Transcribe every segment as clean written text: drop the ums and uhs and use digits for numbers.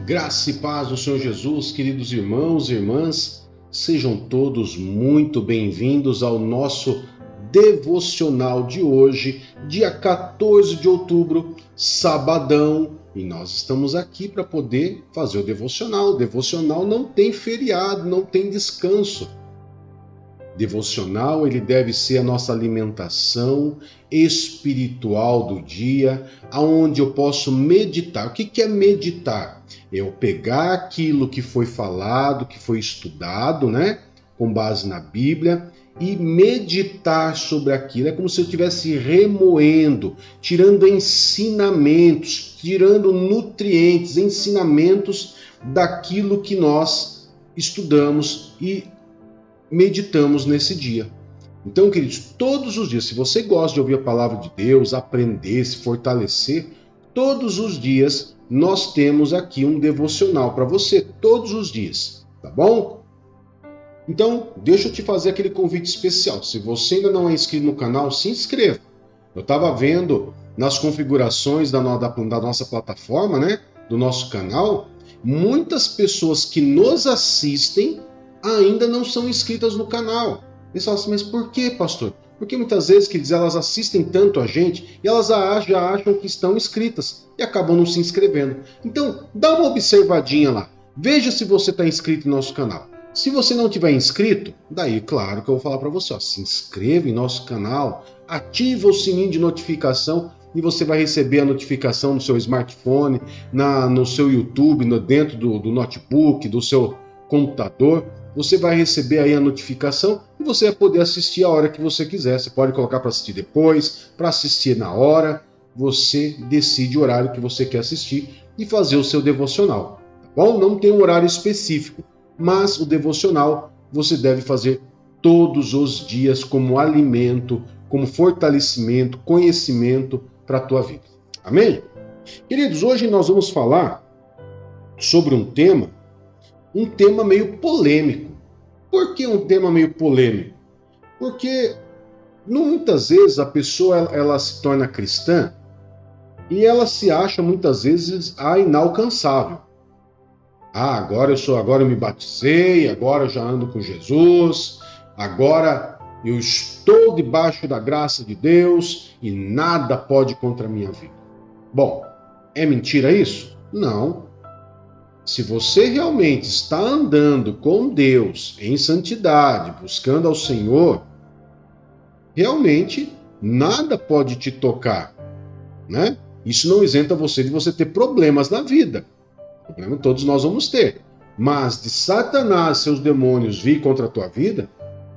Graça e paz do Senhor Jesus, queridos irmãos e irmãs, sejam todos muito bem-vindos ao nosso devocional de hoje, dia 14 de outubro, sabadão, e nós estamos aqui para poder fazer o devocional. O devocional não tem feriado, não tem descanso. Devocional, ele deve ser a nossa alimentação espiritual do dia, aonde eu posso meditar. O que é meditar? É eu pegar aquilo que foi falado, que foi estudado, né, com base na Bíblia, e meditar sobre aquilo. É como se eu estivesse remoendo, tirando ensinamentos, tirando nutrientes, ensinamentos daquilo que nós estudamos e meditamos nesse dia. Então, queridos, todos os dias, se você gosta de ouvir a palavra de Deus, aprender, se fortalecer, todos os dias nós temos aqui um devocional para você, todos os dias, tá bom? Então, deixa eu te fazer aquele convite especial. Se você ainda não é inscrito no canal, se inscreva. Eu estava vendo nas configurações da nossa plataforma, né, do nosso canal, muitas pessoas que nos assistem ainda não são inscritas no canal. Eles falam assim, mas por que, pastor? Porque muitas vezes, queridos, elas assistem tanto a gente e elas já acham que estão inscritas e acabam não se inscrevendo. Então, dá uma observadinha lá. Veja se você está inscrito no nosso canal. Se você não tiver inscrito, daí, claro que eu vou falar para você, ó, se inscreva em nosso canal, ativa o sininho de notificação e você vai receber a notificação no seu smartphone, no seu YouTube, dentro do notebook, do seu computador. Você vai receber aí a notificação e você vai poder assistir a hora que você quiser. Você pode colocar para assistir depois, para assistir na hora. Você decide o horário que você quer assistir e fazer o seu devocional. Tá bom? Não tem um horário específico, mas o devocional você deve fazer todos os dias como alimento, como fortalecimento, conhecimento para a tua vida. Amém? Queridos, hoje nós vamos falar sobre um tema meio polêmico. Por que um tema meio polêmico? Porque muitas vezes a pessoa ela se torna cristã e ela se acha muitas vezes a inalcançável. Agora eu me batizei, agora eu já ando com Jesus, agora eu estou debaixo da graça de Deus e nada pode contra a minha vida. Bom, é mentira isso? Não. Se você realmente está andando com Deus em santidade, buscando ao Senhor, realmente nada pode te tocar, né? Isso não isenta você de você ter problemas na vida. Problema todos nós vamos ter. Mas de Satanás, seus demônios vir contra a tua vida,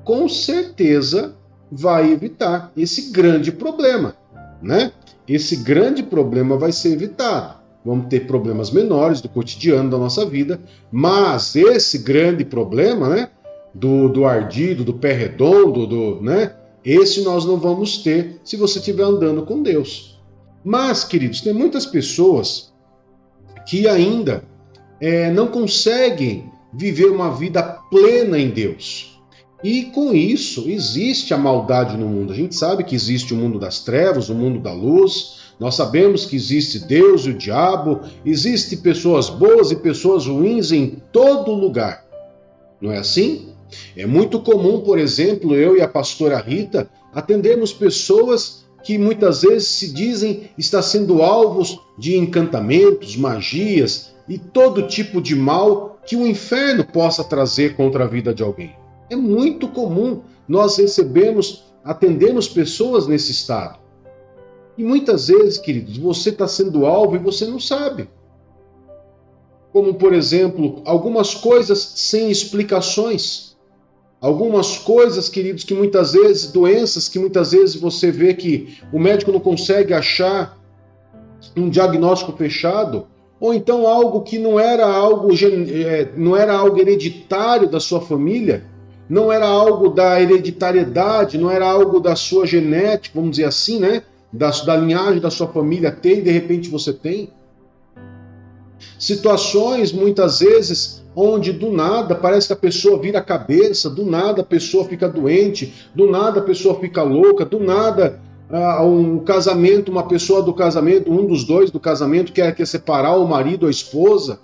com certeza vai evitar esse grande problema, né? Esse grande problema vai ser evitado. Vamos ter problemas menores do cotidiano da nossa vida, mas esse grande problema, né, do ardido, do pé redondo, né, esse nós não vamos ter se você estiver andando com Deus. Mas, queridos, tem muitas pessoas que ainda não conseguem viver uma vida plena em Deus. E com isso, existe a maldade no mundo. A gente sabe que existe o mundo das trevas, o mundo da luz. Nós sabemos que existe Deus e o diabo, existem pessoas boas e pessoas ruins em todo lugar. Não é assim? É muito comum, por exemplo, eu e a pastora Rita atendermos pessoas que muitas vezes se dizem estar sendo alvos de encantamentos, magias e todo tipo de mal que o inferno possa trazer contra a vida de alguém. É muito comum nós atendemos pessoas nesse estado. E muitas vezes, queridos, você está sendo alvo e você não sabe. Como, por exemplo, algumas coisas sem explicações. Algumas coisas, queridos, que muitas vezes, doenças que muitas vezes você vê que o médico não consegue achar um diagnóstico fechado, ou então algo que não era algo hereditário da sua família, não era algo da hereditariedade, não era algo da sua genética, vamos dizer assim, né? Da linhagem da sua família tem, e de repente você tem. Situações, muitas vezes, onde do nada parece que a pessoa vira a cabeça, do nada a pessoa fica doente, do nada a pessoa fica louca, do nada um casamento, uma pessoa do casamento, um dos dois do casamento quer separar o marido ou a esposa.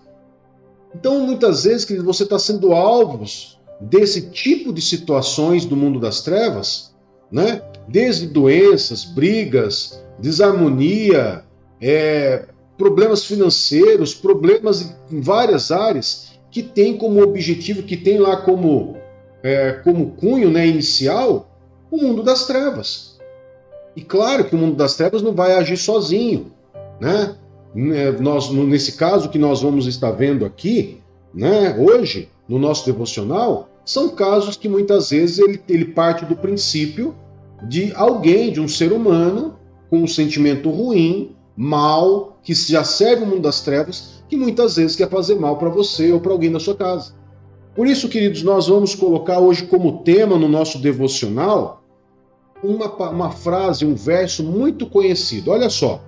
Então, muitas vezes, querido, você está sendo alvo desse tipo de situações do mundo das trevas, né? Desde doenças, brigas, desarmonia, problemas financeiros, problemas em várias áreas que tem como objetivo, que tem lá como cunho, né, inicial, o mundo das trevas. E claro que o mundo das trevas não vai agir sozinho, né? Nesse caso que nós vamos estar vendo aqui, né, hoje, no nosso devocional, são casos que muitas vezes ele parte do princípio de alguém, de um ser humano, com um sentimento ruim, mal, que já serve o mundo das trevas, que muitas vezes quer fazer mal para você ou para alguém da sua casa. Por isso, queridos, nós vamos colocar hoje como tema no nosso devocional uma frase, um verso muito conhecido. Olha só.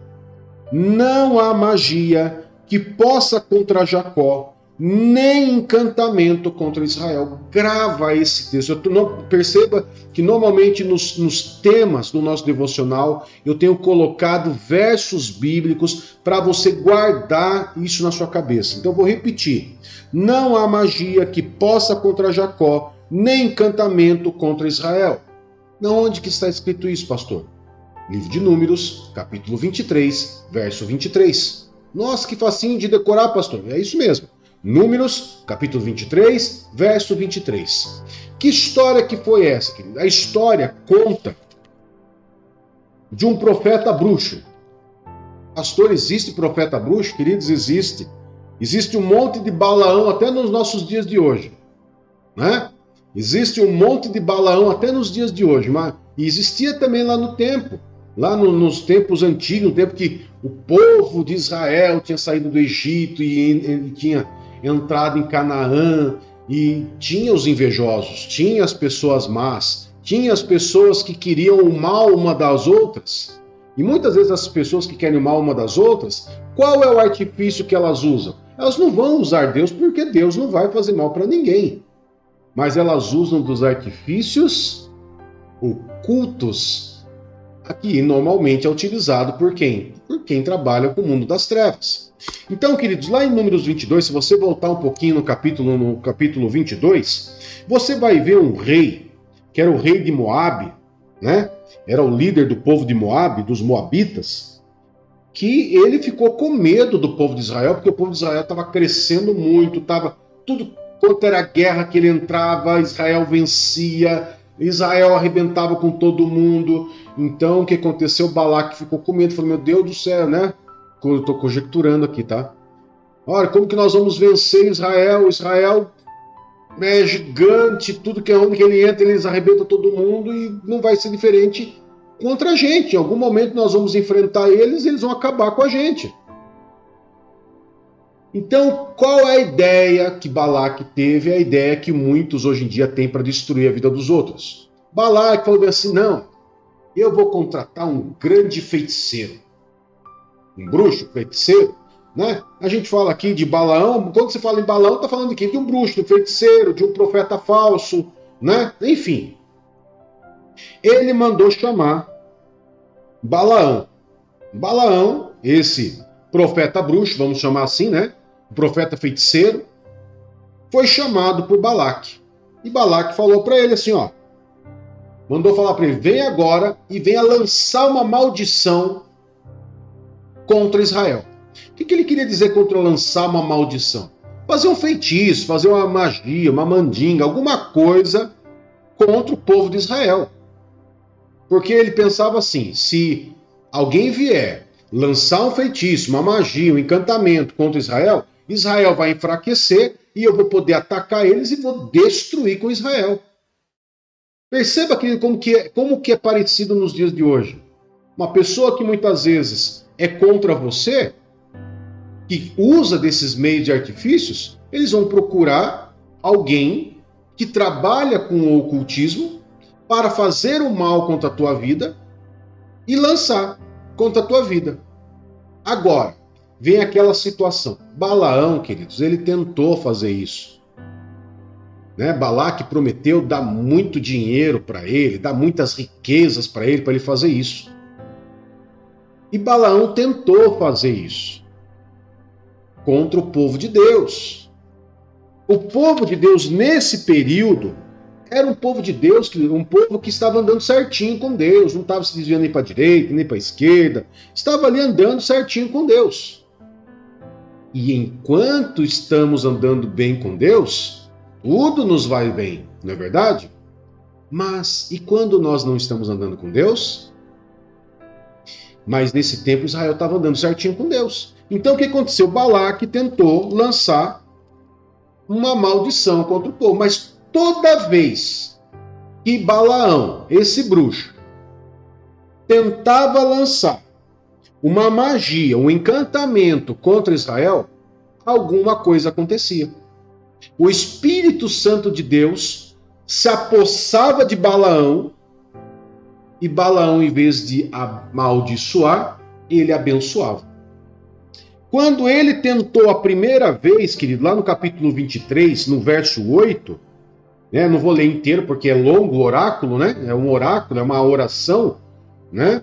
Não há magia que possa contra Jacó, nem encantamento contra Israel. Grava esse texto. Perceba que normalmente nos temas do nosso devocional eu tenho colocado versos bíblicos para você guardar isso na sua cabeça. Então eu vou repetir. Não há magia que possa contra Jacó, nem encantamento contra Israel. Onde que está escrito isso, pastor? Livro de Números, capítulo 23, verso 23. Nossa, que facinho de decorar, pastor. É isso mesmo. Números, capítulo 23, verso 23. Que história que foi essa, querido? A história conta de um profeta bruxo. Pastor, existe profeta bruxo? Queridos, existe. Existe um monte de Balaão até nos nossos dias de hoje, né? Existe um monte de Balaão até nos dias de hoje, mas existia também lá no tempo. Lá nos tempos antigos, no tempo que o povo de Israel tinha saído do Egito e tinha entrado em Canaã, e tinha os invejosos, tinha as pessoas más, tinha as pessoas que queriam o mal uma das outras. E muitas vezes as pessoas que querem o mal uma das outras, qual é o artifício que elas usam? Elas não vão usar Deus porque Deus não vai fazer mal para ninguém. Mas elas usam dos artifícios ocultos. Aqui normalmente é utilizado por quem? Por quem trabalha com o mundo das trevas. Então, queridos, lá em Números 22, se você voltar um pouquinho no capítulo 22, você vai ver um rei, que era o rei de Moabe, né? Era o líder do povo de Moabe, dos moabitas, que ele ficou com medo do povo de Israel, porque o povo de Israel estava crescendo muito, estava tudo quanto era guerra que ele entrava, Israel vencia, Israel arrebentava com todo mundo. Então, o que aconteceu? Balaque ficou com medo, falou, meu Deus do céu, né? Eu estou conjecturando aqui, tá? Olha, como que nós vamos vencer Israel? Israel é gigante, tudo que é onde que ele entra, eles arrebentam todo mundo e não vai ser diferente contra a gente. Em algum momento nós vamos enfrentar eles e eles vão acabar com a gente. Então, qual é a ideia que Balaque teve? A ideia que muitos hoje em dia têm para destruir a vida dos outros. Balaque falou assim, não, eu vou contratar um grande feiticeiro. Um bruxo, feiticeiro, né? A gente fala aqui de Balaão, quando você fala em Balaão, está falando de quem? De um bruxo, de um feiticeiro, de um profeta falso, né? Enfim. Ele mandou chamar Balaão. Balaão, esse profeta bruxo, vamos chamar assim, né? O profeta feiticeiro, foi chamado por Balaque. E Balaque falou para ele assim, ó, mandou falar para ele, vem agora e venha lançar uma maldição contra Israel. O que ele queria dizer contra lançar uma maldição? Fazer um feitiço, fazer uma magia, uma mandinga, alguma coisa contra o povo de Israel. Porque ele pensava assim, se alguém vier lançar um feitiço, uma magia, um encantamento contra Israel, Israel vai enfraquecer e eu vou poder atacar eles e vou destruir com Israel. Perceba que como que é parecido nos dias de hoje. Uma pessoa que muitas vezes é contra você, que usa desses meios de artifícios, eles vão procurar alguém que trabalha com o ocultismo para fazer o mal contra a tua vida e lançar contra a tua vida. Agora, vem aquela situação. Balaão, queridos, ele tentou fazer isso. Né? Balaque prometeu dar muito dinheiro para ele, dar muitas riquezas para ele fazer isso. E Balaão tentou fazer isso contra o povo de Deus. O povo de Deus, nesse período, era um povo de Deus, um povo que estava andando certinho com Deus, não estava se desviando nem para a direita, nem para a esquerda, estava ali andando certinho com Deus. E enquanto estamos andando bem com Deus, tudo nos vai bem, não é verdade? Mas e quando nós não estamos andando com Deus? Mas nesse tempo Israel estava andando certinho com Deus. Então o que aconteceu? Balaque tentou lançar uma maldição contra o povo, mas toda vez que Balaão, esse bruxo, tentava lançar uma magia, um encantamento contra Israel, alguma coisa acontecia. O Espírito Santo de Deus se apossava de Balaão, e Balaão, em vez de amaldiçoar, ele abençoava. Quando ele tentou a primeira vez, querido, lá no capítulo 23, no verso 8, né, não vou ler inteiro porque é longo o oráculo, né? É um oráculo, é uma oração, né?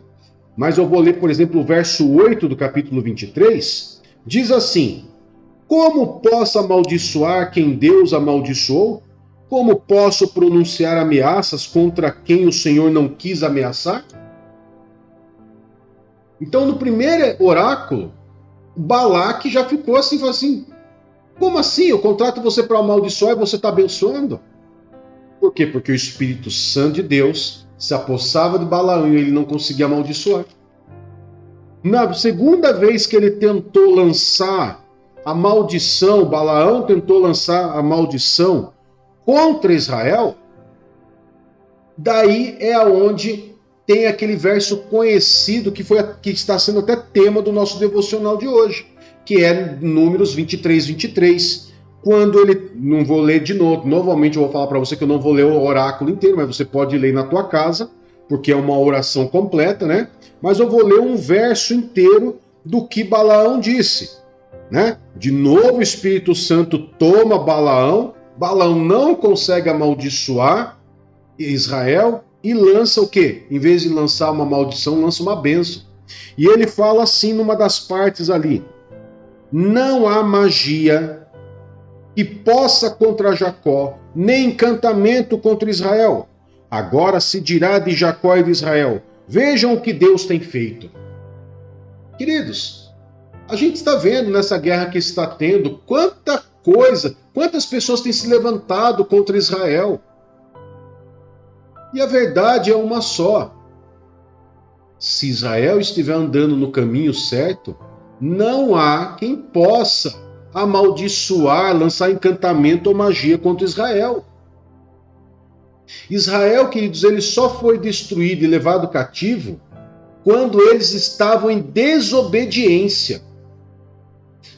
Mas eu vou ler, por exemplo, o verso 8 do capítulo 23, diz assim: como posso amaldiçoar quem Deus amaldiçoou? Como posso pronunciar ameaças contra quem o Senhor não quis ameaçar? Então, no primeiro oráculo, Balaque já ficou assim, falou assim, como assim? Eu contrato você para amaldiçoar e você está abençoando? Por quê? Porque o Espírito Santo de Deus se apossava de Balaão e ele não conseguia amaldiçoar. Na segunda vez que ele tentou lançar a maldição, Balaão tentou lançar a maldição contra Israel, daí é aonde tem aquele verso conhecido que está sendo até tema do nosso devocional de hoje, que é Números 23, 23, quando ele, não vou ler de novo, novamente eu vou falar para você que eu não vou ler o oráculo inteiro, mas você pode ler na tua casa, porque é uma oração completa, né? Mas eu vou ler um verso inteiro do que Balaão disse, né? De novo o Espírito Santo toma Balaão, Balaão não consegue amaldiçoar Israel e lança o quê? Em vez de lançar uma maldição, lança uma bênção. E ele fala assim numa das partes ali: não há magia que possa contra Jacó, nem encantamento contra Israel. Agora se dirá de Jacó e de Israel: vejam o que Deus tem feito. Queridos, a gente está vendo nessa guerra que está tendo quanta coisa, quantas pessoas têm se levantado contra Israel. E a verdade é uma só. Se Israel estiver andando no caminho certo, não há quem possa amaldiçoar, lançar encantamento ou magia contra Israel. Israel, queridos, ele só foi destruído e levado cativo quando eles estavam em desobediência.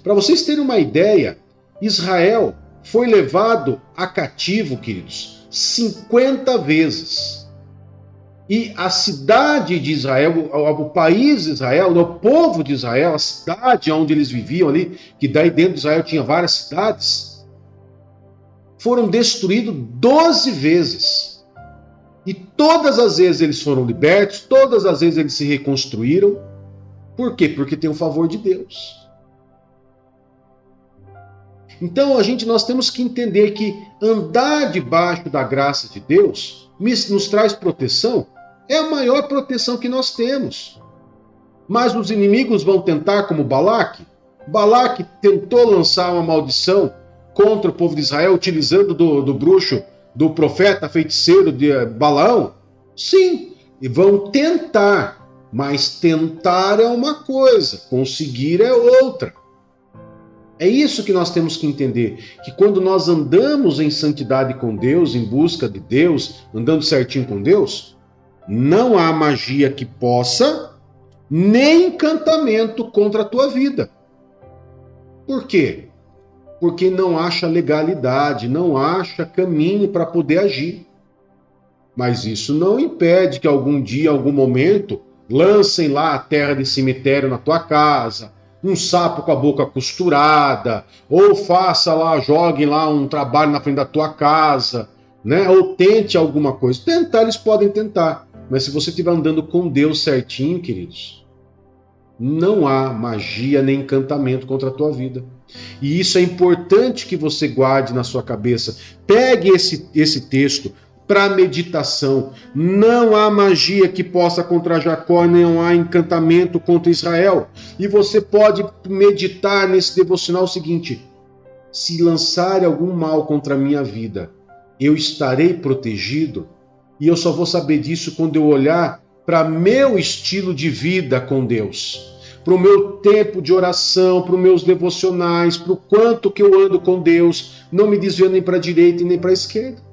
Para vocês terem uma ideia, Israel foi levado a cativo, queridos, 50 vezes. E a cidade de Israel, o país de Israel, o povo de Israel, a cidade onde eles viviam ali, que daí dentro de Israel tinha várias cidades, foram destruídos 12 vezes. E todas as vezes eles foram libertos, todas as vezes eles se reconstruíram. Por quê? Porque tem o favor de Deus. Então nós temos que entender que andar debaixo da graça de Deus nos traz proteção, é a maior proteção que nós temos. Mas os inimigos vão tentar, como Balaque. Balaque tentou lançar uma maldição contra o povo de Israel, utilizando do bruxo, do profeta feiticeiro de Balaão. Sim, e vão tentar, mas tentar é uma coisa, conseguir é outra. É isso que nós temos que entender, que quando nós andamos em santidade com Deus, em busca de Deus, andando certinho com Deus, não há magia que possa, nem encantamento contra a tua vida. Por quê? Porque não acha legalidade, não acha caminho para poder agir. Mas isso não impede que algum dia, algum momento, lancem lá a terra de cemitério na tua casa, um sapo com a boca costurada, ou faça lá, joguem lá um trabalho na frente da tua casa, né? Ou tente alguma coisa. Tentar, eles podem tentar. Mas se você estiver andando com Deus certinho, queridos, Não há magia nem encantamento contra a tua vida. E isso é importante que você guarde na sua cabeça. Pegue esse texto para meditação. Não há magia que possa contra Jacó, não há encantamento contra Israel. E você pode meditar nesse devocional o seguinte: se lançar algum mal contra a minha vida, eu estarei protegido, e eu só vou saber disso quando eu olhar para meu estilo de vida com Deus, para o meu tempo de oração, para os meus devocionais, para o quanto que eu ando com Deus, não me desviando nem para a direita e nem para a esquerda.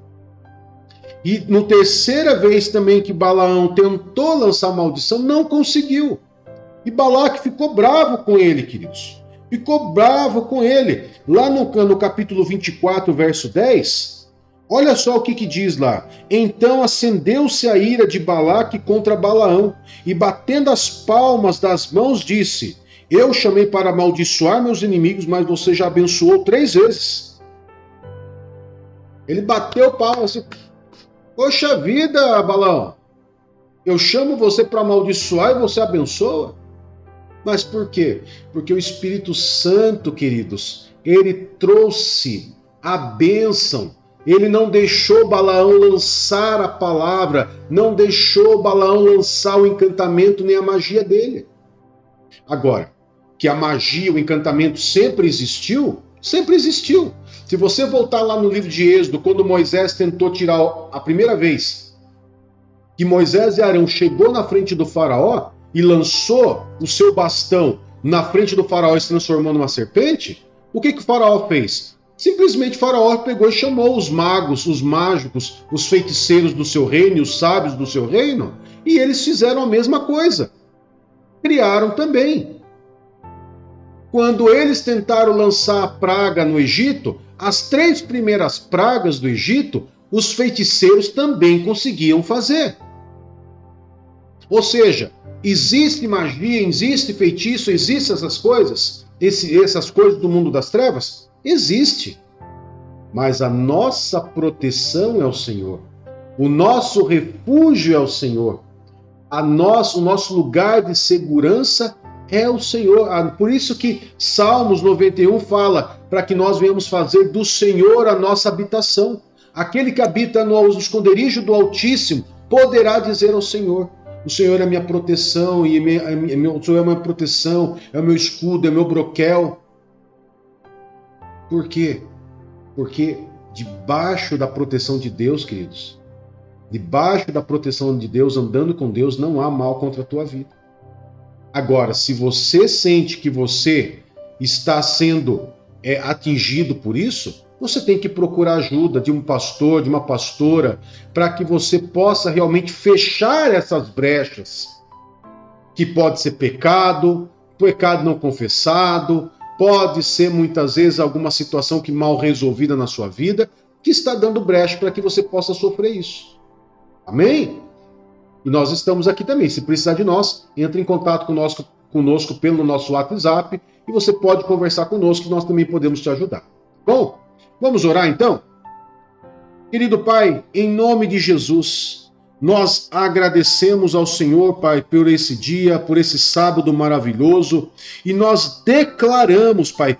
E no terceira vez também que Balaão tentou lançar maldição, não conseguiu. E Balaque ficou bravo com ele, queridos. Ficou bravo com ele. Lá no capítulo 24, verso 10, olha só o que diz lá. Então acendeu-se a ira de Balaque contra Balaão, e batendo as palmas das mãos disse: eu chamei para amaldiçoar meus inimigos, mas você já abençoou 3 vezes. Ele bateu palmas assim: poxa vida, Balaão, eu chamo você para amaldiçoar e você abençoa? Mas por quê? Porque o Espírito Santo, queridos, ele trouxe a bênção. Ele não deixou Balaão lançar a palavra, não deixou Balaão lançar o encantamento nem a magia dele. Agora, que a magia, o encantamento sempre existiu, sempre existiu. Se você voltar lá no livro de Êxodo, quando Moisés tentou tirar a primeira vez, que Moisés e Arão chegou na frente do faraó e lançou o seu bastão na frente do faraó e se transformou numa serpente, o que o faraó fez? Simplesmente o faraó pegou e chamou os magos, os mágicos, os feiticeiros do seu reino, os sábios do seu reino, e eles fizeram a mesma coisa. Criaram também. Quando eles tentaram lançar a praga no Egito, as 3 primeiras pragas do Egito, os feiticeiros também conseguiam fazer. Ou seja, existe magia, existe feitiço, existem essas coisas, essas coisas do mundo das trevas? Existe. Mas a nossa proteção é o Senhor. O nosso refúgio é o Senhor. O nosso lugar de segurança é o Senhor. Por isso que Salmos 91 fala para que nós venhamos fazer do Senhor a nossa habitação. Aquele que habita no esconderijo do Altíssimo poderá dizer ao Senhor: o Senhor é minha proteção, o Senhor é minha proteção, é o meu escudo, é o meu broquel. Por quê? Porque debaixo da proteção de Deus, queridos, debaixo da proteção de Deus, andando com Deus, não há mal contra a tua vida. Agora, se você sente que você está sendo atingido por isso, você tem que procurar ajuda de um pastor, de uma pastora, para que você possa realmente fechar essas brechas, que pode ser pecado não confessado, pode ser muitas vezes alguma situação que mal resolvida na sua vida, que está dando brecha para que você possa sofrer isso. Amém? E nós estamos aqui também. Se precisar de nós, entre em contato conosco pelo nosso WhatsApp e você pode conversar conosco, que nós também podemos te ajudar. Bom, vamos orar então? Querido Pai, em nome de Jesus, nós agradecemos ao Senhor, Pai, por esse dia, por esse sábado maravilhoso, e nós declaramos, Pai,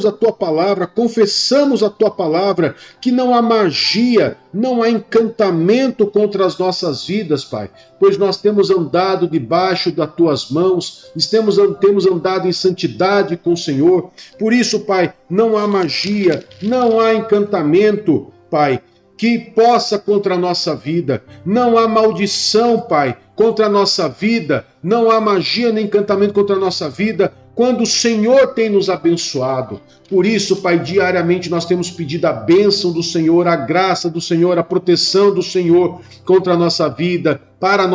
a Tua palavra, confessamos a Tua palavra, que não há magia, não há encantamento contra as nossas vidas, Pai, pois nós temos andado debaixo das Tuas mãos, temos andado em santidade com o Senhor. Por isso, Pai, não há magia, não há encantamento, Pai, que possa contra a nossa vida. Não há maldição, Pai, contra a nossa vida. Não há magia nem encantamento contra a nossa vida, quando o Senhor tem nos abençoado. Por isso, Pai, diariamente nós temos pedido a bênção do Senhor, a graça do Senhor, a proteção do Senhor contra a nossa vida, para a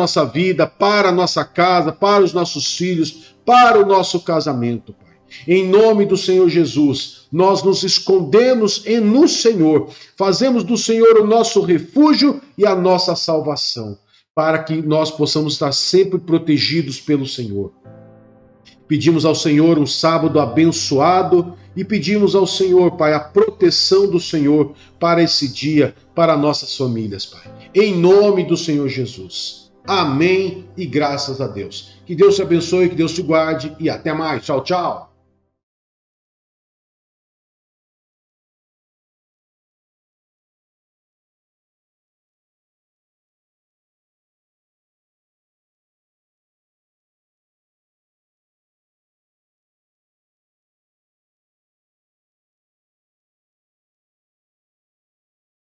nossa casa, para os nossos filhos, para o nosso casamento. Em nome do Senhor Jesus, nós nos escondemos no Senhor, fazemos do Senhor o nosso refúgio e a nossa salvação, para que nós possamos estar sempre protegidos pelo Senhor. Pedimos ao Senhor um sábado abençoado e pedimos ao Senhor, Pai, a proteção do Senhor para esse dia, para nossas famílias, Pai. Em nome do Senhor Jesus. Amém e graças a Deus. Que Deus te abençoe, que Deus te guarde e até mais. Tchau, tchau.